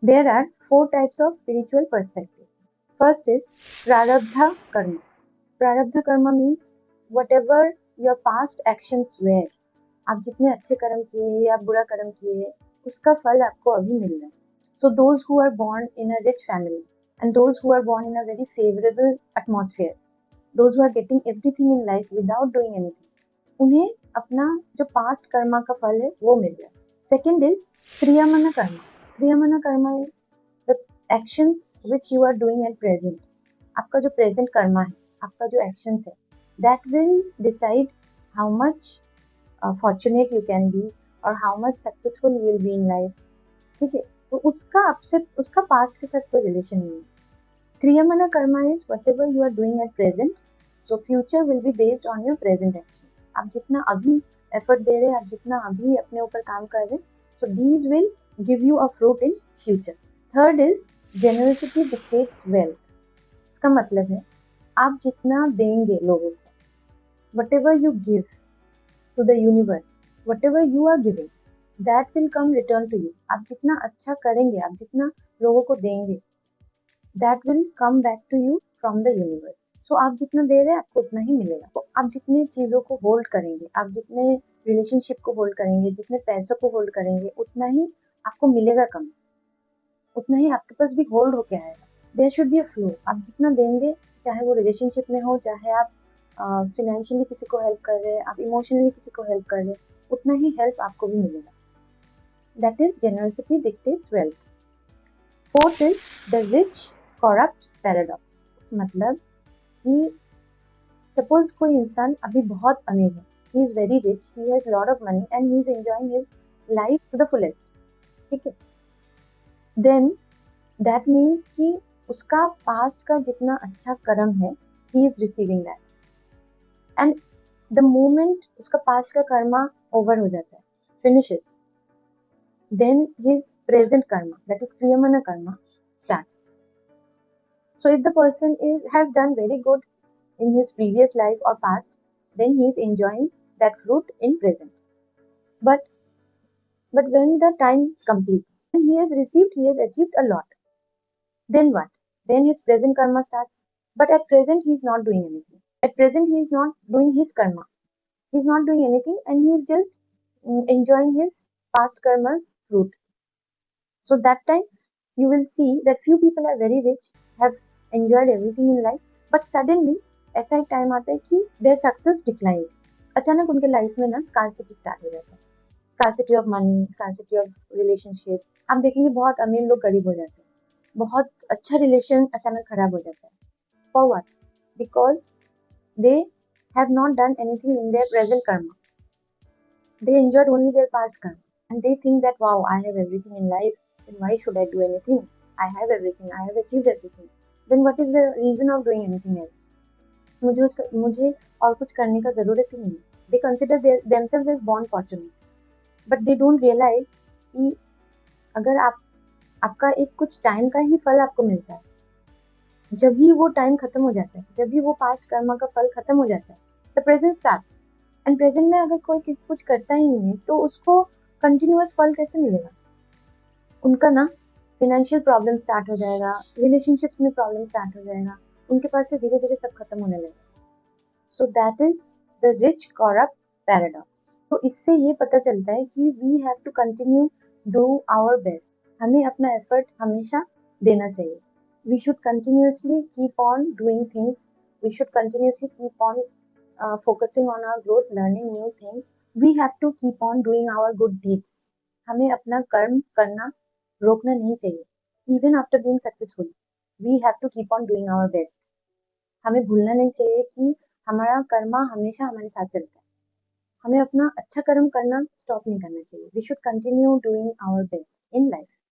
There are 4 types of spiritual perspective. First is Prarabdha Karma. Prarabdha Karma means whatever your past actions were. आप जितने अच्छे कर्म किए या बुरा कर्म किए उसका फल आपको अभी मिल रहा है. So those who are born in a rich family and those who are born in a very favorable atmosphere, those who are getting everything in life without doing anything, उन्हें अपना जो past कर्मा का फल है वो मिल रहा है. Second is क्रियामना Karma. क्रियामना Karma is the actions which you are doing at present. आपका जो present कर्मा है, आपका जो actions है, that will decide how much fortunate you can be or how much successful you will be in life. ठीक है, तो उसका आपसे उसका पास्ट के साथ कोई रिलेशन नहीं है. Kriyamana karma is whatever you are doing at present, so future will be based on your present actions. आप जितना अभी एफर्ट दे रहे हैं, आप जितना अभी अपने ऊपर काम कर रहे हैं, so these will give you a fruit in future. Third is generosity dictates wealth. इसका मतलब है आप जितना देंगे लोगों को, whatever you give to the universe, whatever you are giving, that will come return to you. आप जितना अच्छा करेंगे, आप जितना लोगों को देंगे, that will come back to you from the universe. So आप जितना दे रहे हैं आपको उतना ही मिलेगा. तो आप जितने चीज़ों को होल्ड करेंगे, आप जितने रिलेशनशिप को होल्ड करेंगे, जितने पैसों को होल्ड करेंगे, उतना ही आपको मिलेगा कम, उतना ही आपके पास भी होल्ड होके आएगा. There should be a flow. आप जितना देंगे, चाहे वो रिलेशनशिप में हो, चाहे आप फाइनेंशियली किसी को हेल्प कर रहे हैं, आप इमोशनली किसी को हेल्प कर रहे हैं, उतना ही हेल्प आपको भी मिलेगा. That is generosity dictates wealth. Fourth is the rich corrupt paradox. मतलब कि सपोज कोई इंसान अभी बहुत अमीर है, he is very rich, he has lot of money and he is enjoying his life to the fullest. ठीक है, देन दैट मीन्स कि उसका पास्ट का जितना अच्छा कर्म है, he is receiving that. And the moment उसका पास्ट का कर्मा ओवर हो जाता है, finishes, then his present karma, that is kriyamana karma, starts. So if the person has done very good in his previous life or past, then he is enjoying that fruit in present. But when the time completes and he has achieved a lot, then what? Then his present karma starts. But at present he is not doing anything. At present he is not doing his karma. He is not doing anything and he is just enjoying his past karma's fruit. So that time you will see that few people are very rich, have enjoyed everything in life, but suddenly ऐसा एक time आता है कि their success declines. अचानक उनके life में ना scarcity start हो जाता है. Scarcity of money, scarcity of relationship. आप देखेंगे बहुत अमीर लोग गरीब हो जाते हैं, बहुत अच्छा रिलेशन अचानक खराब हो जाता है. For what? Because they have not done anything in their present karma. They enjoyed only their past karma and they think that wow, I have everything in life, then why should I do anything? I have everything, I have achieved everything. Then what is the reason of doing anything else? मुझे और कुछ करने का जरूरत ही नहीं. They consider themselves as born fortunate, but they don't realize कि अगर आपका एक कुछ टाइम का ही फल आपको मिलता है, जब ही वो टाइम खत्म हो जाता है, जब भी वो पास्ट कर्मा का फल खत्म हो जाता है, the present starts. And present में अगर कोई किसी कुछ करता ही नहीं है तो उसको कंटिन्यूअस फल कैसे मिलेगा? उनका ना फाइनेंशियल प्रॉब्लम स्टार्ट हो जाएगा, रिलेशनशिप्स में प्रॉब्लम स्टार्ट हो जाएगा, उनके पास से धीरे धीरे सब खत्म होने लगेगा. So that is the rich corrupt paradox. तो इससे ये पता चलता है कि we have to continue do our best. हमें अपना एफर्ट हमेशा देना चाहिए. We should continuously keep on doing things. We should continuously keep on focusing on our growth, learning new things. We have to keep on doing our good deeds. हमें अपना कर्म करना रोकना नहीं चाहिए. Even after being successful, we have to keep on doing our best. हमें भूलना नहीं चाहिए कि हमारा कर्मा हमेशा हमारे साथ चलता है. हमें अपना अच्छा कर्म करना स्टॉप नहीं करना चाहिए. We should continue doing our best in life.